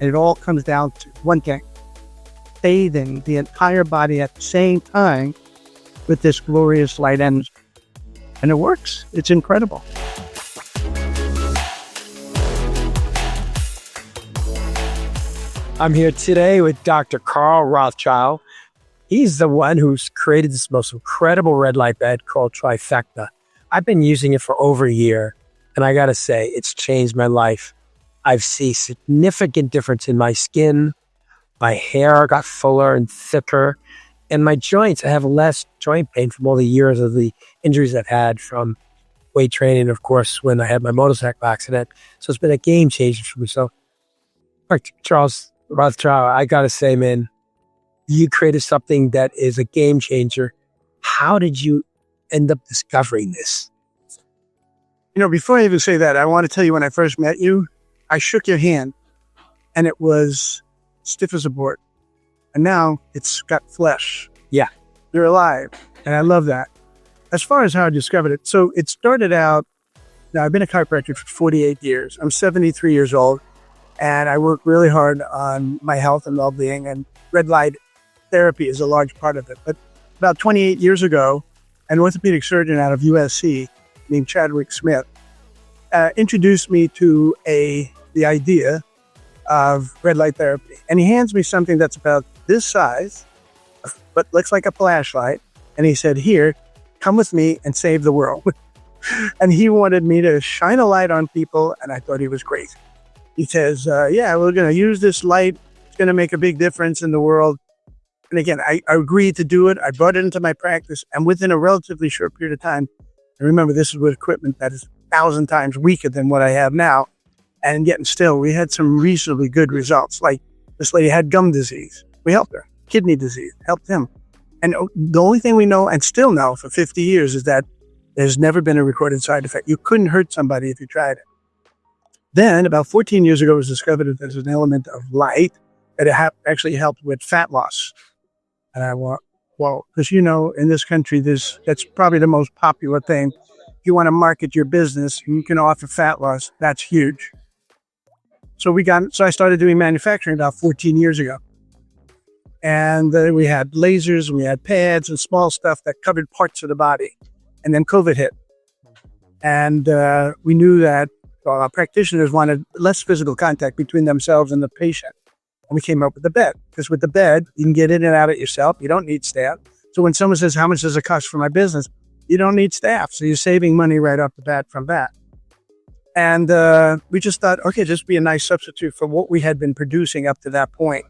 And it all comes down to one thing: bathing the entire body at the same time with this glorious light energy. And it works. It's incredible. I'm here today with Dr. Carl Rothschild. He's the one who's created this most incredible red light bed called Trifecta. I've been using it for over a year, and I gotta say, it's changed my life. I've seen significant difference in my skin. My hair got fuller and thicker, and my joints, I have less joint pain from all the years of the injuries I've had from weight training, of course, when I had my motorcycle accident. So it's been a game changer for me. So, Charles Rothschild, I gotta say, man, you created something that is a game changer. How did you end up discovering this? Before I even say that, I want to tell you, when I first met you, I shook your hand and it was stiff as a board. And now it's got flesh. Yeah. You're alive. And I love that. As far as how I discovered it, so it started out, now I've been a chiropractor for 48 years. I'm 73 years old, and I work really hard on my health and well-being, and red light therapy is a large part of it. But about 28 years ago, an orthopedic surgeon out of USC named Chadwick Smith introduced me to the idea of red light therapy. And he hands me something that's about this size, but looks like a flashlight. And he said, "Here, come with me and save the world." And he wanted me to shine a light on people, and I thought he was great. He says, yeah, we're going to use this light. It's going to make a big difference in the world. And again, I agreed to do it. I brought it into my practice, and within a relatively short period of time, and remember, this is with equipment that is 1,000 times weaker than what I have now, and yet still, we had some reasonably good results. Like, this lady had gum disease. We helped her. Kidney disease, helped him. And the only thing we know, and still know for 50 years, is that there's never been a recorded side effect. You couldn't hurt somebody if you tried it. Then, about 14 years ago, it was discovered that there's an element of light that actually helped with fat loss. And I went, well, because in this country, that's probably the most popular thing. If you want to market your business, you can offer fat loss. That's huge. So I started doing manufacturing about 14 years ago. And we had lasers, and we had pads and small stuff that covered parts of the body. And then COVID hit. And we knew that our practitioners wanted less physical contact between themselves and the patient. And we came up with the bed. Because with the bed, you can get in and out of it yourself. You don't need staff. So when someone says, how much does it cost for my business? You don't need staff. So you're saving money right off the bat from that. And we just thought, okay, just be a nice substitute for what we had been producing up to that point.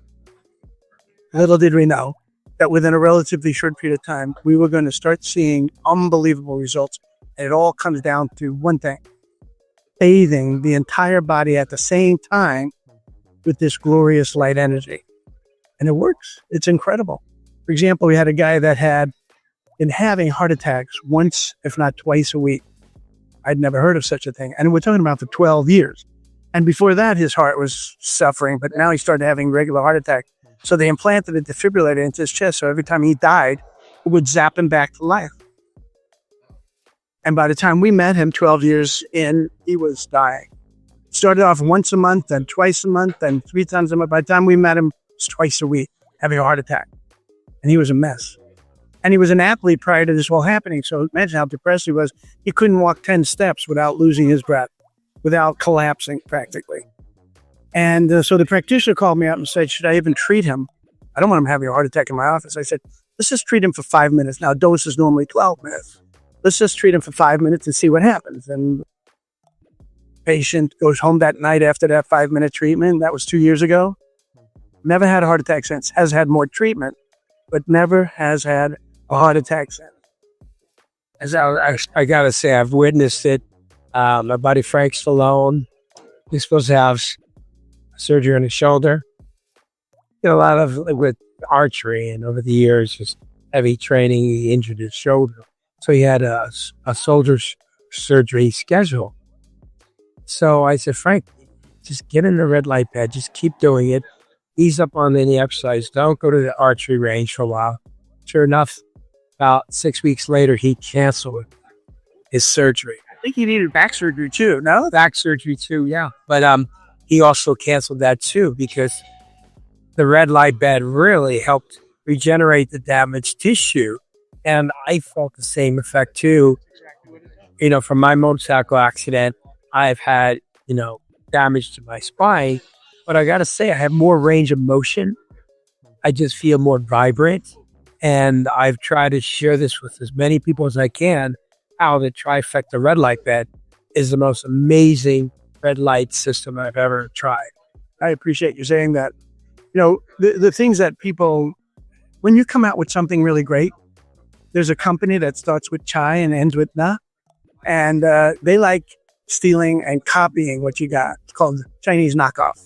Little did we know that within a relatively short period of time, we were going to start seeing unbelievable results. And it all comes down to one thing: bathing the entire body at the same time with this glorious light energy. And it works. It's incredible. For example, we had a guy that had been having heart attacks once, if not twice a week. I'd never heard of such a thing. And we're talking about for 12 years. And before that, his heart was suffering, but now he started having regular heart attacks. So they implanted a defibrillator into his chest. So every time he died, it would zap him back to life. And by the time we met him 12 years in, he was dying. Started off once a month, then twice a month, then 3 times a month. By the time we met him, it was twice a week, having a heart attack. And he was a mess. And he was an athlete prior to this all happening. So imagine how depressed he was. He couldn't walk 10 steps without losing his breath, without collapsing practically. And so the practitioner called me up and said, should I even treat him? I don't want him having a heart attack in my office. I said, let's just treat him for 5 minutes. Now, dose is normally 12 minutes. Let's just treat him for 5 minutes and see what happens. And patient goes home that night after that 5-minute treatment. That was 2 years ago. Never had a heart attack since. Has had more treatment, but never has had a heart attack since. As I got to say, I've witnessed it. My buddy Frank Stallone, he's supposed to have surgery on his shoulder. A lot of with archery, and over the years, just heavy training, he injured his shoulder. So he had a soldier's surgery schedule. So I said, Frank, just get in the red light pad. Just keep doing it. Ease up on any exercise. Don't go to the archery range for a while. Sure enough, about 6 weeks later, he canceled his surgery. I think he needed back surgery too, no? Back surgery too, yeah. But he also canceled that too, because the red light bed really helped regenerate the damaged tissue. And I felt the same effect too. From my motorcycle accident, I've had, damage to my spine, but I got to say, I have more range of motion. I just feel more vibrant. And I've tried to share this with as many people as I can, how the Trifecta red light bed is the most amazing red light system I've ever tried. I appreciate you saying that. The things that people, when you come out with something really great, there's a company that starts with chai and ends with na, and they like stealing and copying what you got. It's called Chinese knockoff.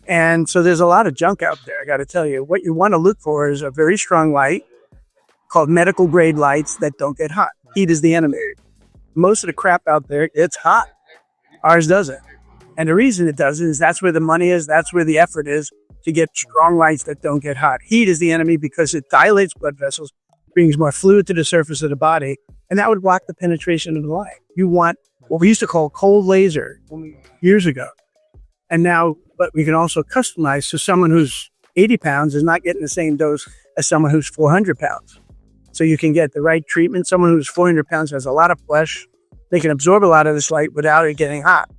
And so there's a lot of junk out there. I got to tell you, what you want to look for is a very strong light called medical grade lights that don't get hot. Heat is the enemy. Most of the crap out there, it's hot. Ours doesn't. And the reason it doesn't is that's where the money is. That's where the effort is, to get strong lights that don't get hot. Heat is the enemy because it dilates blood vessels, brings more fluid to the surface of the body, and that would block the penetration of the light. You want what we used to call cold laser years ago. And now, but we can also customize, so someone who's 80 pounds is not getting the same dose as someone who's 400 pounds. So you can get the right treatment. Someone who's 400 pounds has a lot of flesh. They can absorb a lot of this light without it getting hot.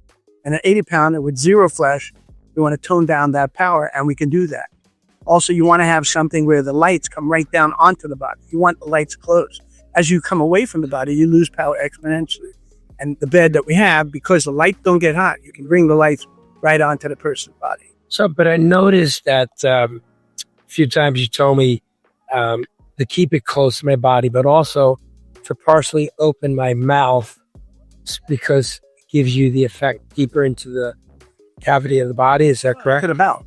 And an 80 pounder with zero flesh, we want to tone down that power, and we can do that. Also, you want to have something where the lights come right down onto the body. You want the lights closed. As you come away from the body, you lose power exponentially. And the bed that we have, because the lights don't get hot, you can bring the lights right onto the person's body. So, but I noticed that a few times you told me to keep it close to my body, but also to partially open my mouth, because it gives you the effect deeper into the cavity of the body. Is that correct? To the mouth.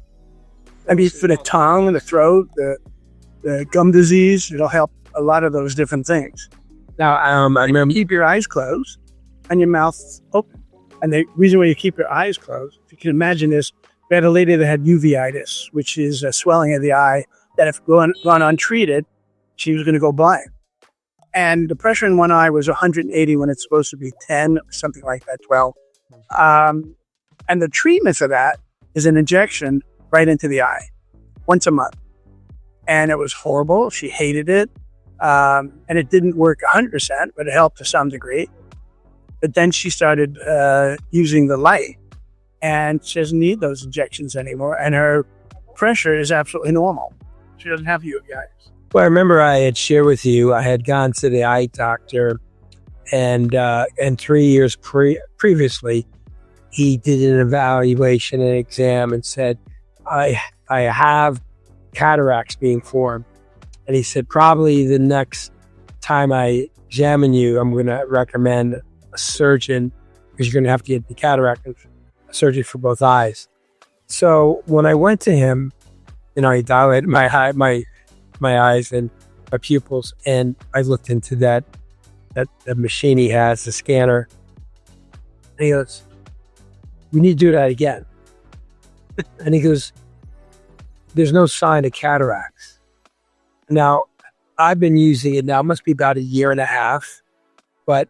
I mean, for the tongue and the throat, the gum disease, it'll help a lot of those different things. Now, I remember. Keep your eyes closed and your mouth open. And the reason why you keep your eyes closed, if you can imagine this, we had a lady that had uveitis, which is a swelling of the eye that if gone untreated, she was going to go blind. And the pressure in one eye was 180 when it's supposed to be 10, or something like that, 12. And the treatment for that is an injection right into the eye once a month. And it was horrible. She hated it. And it didn't work 100%, but it helped to some degree. But then she started using the light, and she doesn't need those injections anymore. And her pressure is absolutely normal. She doesn't have uveitis. Well, I remember I had shared with you, I had gone to the eye doctor, and 3 years previously, he did an evaluation and exam and said, I have cataracts being formed. And he said, probably the next time I examine you, I'm going to recommend a surgeon, because you're going to have to get the cataract surgery for both eyes. So when I went to him, he dilated my eyes and my pupils, and I looked into that machine he has, the scanner. And he goes, "We need to do that again." And he goes, "There's no sign of cataracts." Now, I've been using it now, it must be about a year and a half, but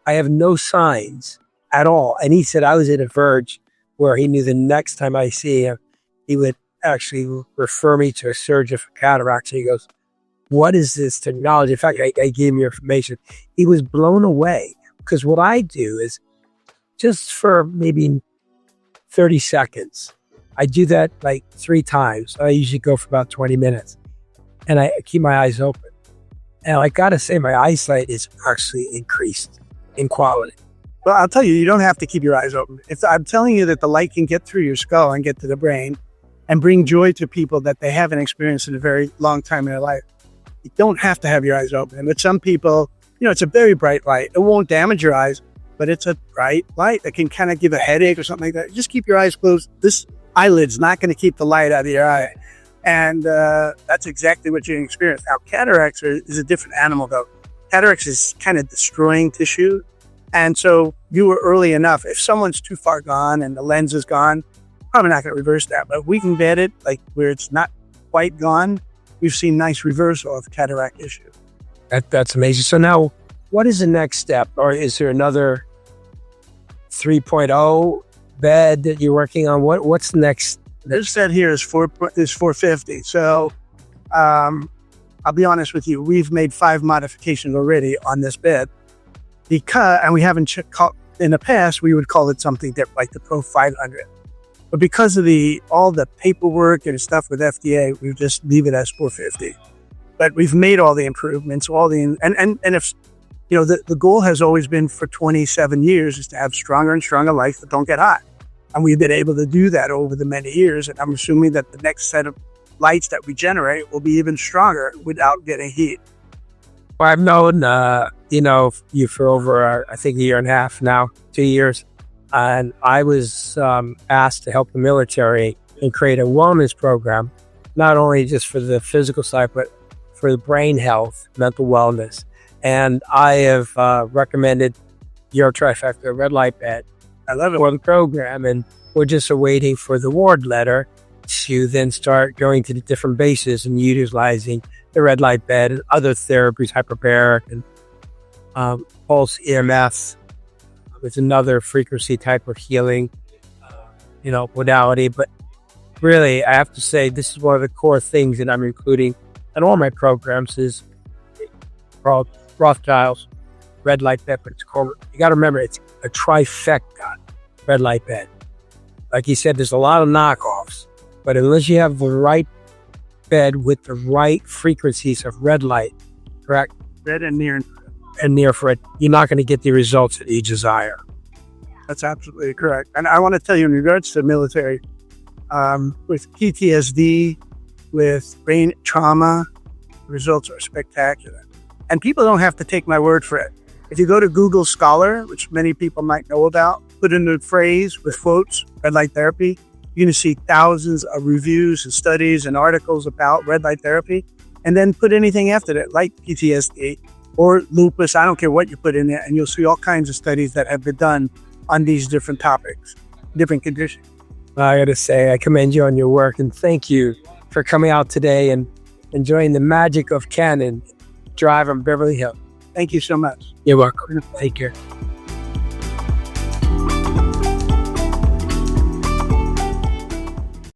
I have no signs at all. And he said I was at a verge where he knew the next time I see him, he would actually refer me to a surgeon for cataracts. And he goes, "What is this technology?" In fact, I gave him your information. He was blown away, because what I do is just for maybe 30 seconds, I do that like 3 times. I usually go for about 20 minutes, and I keep my eyes open. And I got to say, my eyesight is actually increased in quality. Well, I'll tell you, you don't have to keep your eyes open. If I'm telling you that the light can get through your skull and get to the brain and bring joy to people that they haven't experienced in a very long time in their life, you don't have to have your eyes open. But some people, it's a very bright light. It won't damage your eyes, but it's a bright light that can kind of give a headache or something like that. Just keep your eyes closed. This eyelid's not going to keep the light out of your eye. And that's exactly what you experience. Now, cataracts is a different animal, though. Cataracts is kind of destroying tissue. And so you were early enough. If someone's too far gone and the lens is gone, probably not going to reverse that. But if we can get it like where it's not quite gone, we've seen nice reversal of cataract issue. That's amazing. So now, what is the next step? Or is there another 3.0 bed that you're working on? What's the next? This bed here is 450. So I'll be honest with you, we've made 5 modifications already on this bed and we haven't in the past, we would call it something different, like the Pro 500. But because of all the paperwork and stuff with FDA, we just leave it as 450. But we've made all the improvements, and if the goal has always been for 27 years is to have stronger and stronger lights that don't get hot, and we've been able to do that over the many years. And I'm assuming that the next set of lights that we generate will be even stronger without getting heat. Well, I've known you for over I think a year and a half now, 2 years. And I was asked to help the military and create a wellness program, not only just for the physical side, but for the brain health, mental wellness. And I have recommended your Trifecta red light bed. I love it. For the program. And we're just awaiting for the award letter to then start going to the different bases and utilizing the red light bed and other therapies, hyperbaric and pulse EMF. It's another frequency type of healing, modality. But really, I have to say, this is one of the core things that I'm including in all my programs is called Rothschild's red light bed. But it's called, you got to remember, it's a trifecta red light bed. Like you said, there's a lot of knockoffs, but unless you have the right bed with the right frequencies of red light, correct? Red and near infrared, you're not going to get the results that you desire. That's absolutely correct. And I want to tell you, in regards to the military, with PTSD, with brain trauma, the results are spectacular. And people don't have to take my word for it. If you go to Google Scholar, which many people might know about, put in the phrase with quotes, red light therapy, you're going to see thousands of reviews and studies and articles about red light therapy. And then put anything after that, like PTSD or lupus, I don't care what you put in there, and you'll see all kinds of studies that have been done on these different topics, different conditions. I got to say, I commend you on your work, and thank you for coming out today and enjoying the magic of Canon Drive on Beverly Hills. Thank you so much. You're welcome. Take care.